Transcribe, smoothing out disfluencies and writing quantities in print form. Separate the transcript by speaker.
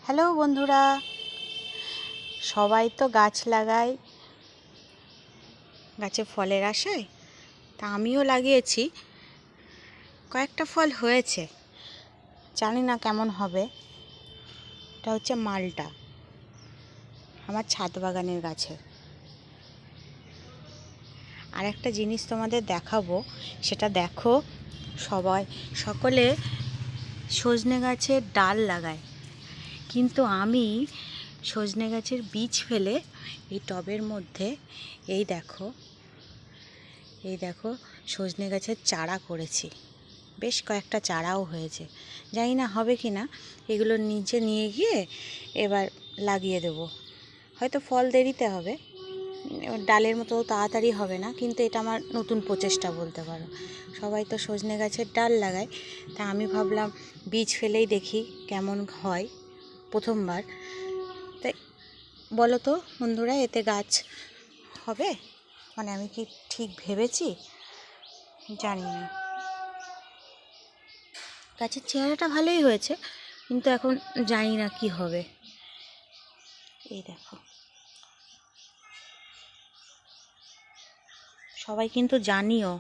Speaker 1: Hello বন্ধুরা, সবাই তো গাছ লাগায় গাছে ফলের আশায়। তা আমিও লাগিয়েছি, কয়েকটা ফল হয়েছে, জানি না কেমন হবে। এটা হচ্ছে মালটা, আমার ছাদ বাগানের গাছে। আর একটা জিনিস তোমাদের দেখাবো, সেটা দেখো। সকলে সজনে গাছের ডাল লাগায়, কিন্তু আমি সজনে গাছের বীজ ফেলে এই টবের মধ্যে এই দেখো সজনে গাছের চারা করেছি। বেশ কয়েকটা চারাও হয়েছে, জানি না হবে কি না। এগুলো নিচে নিয়ে গিয়ে এবার লাগিয়ে দেব। হয়তো ফল দেরিতে হবে, ডালের মতো তাড়াতাড়ি হবে না, কিন্তু এটা আমার নতুন প্রচেষ্টা বলতে পারো। সবাই তো সজনে গাছের ডাল লাগায়, তা আমি ভাবলাম বীজ ফেলেই দেখি কেমন হয়, প্রথমবার। তাই বলো তো বন্ধুরা, এতে গাছ হবে? মানে আমি কি ঠিক ভেবেছি জানি না। গাছের চেহারাটা ভালোই হয়েছে, কিন্তু এখন জানি না কি হবে। এই দেখো, সবাই কিন্তু জানিও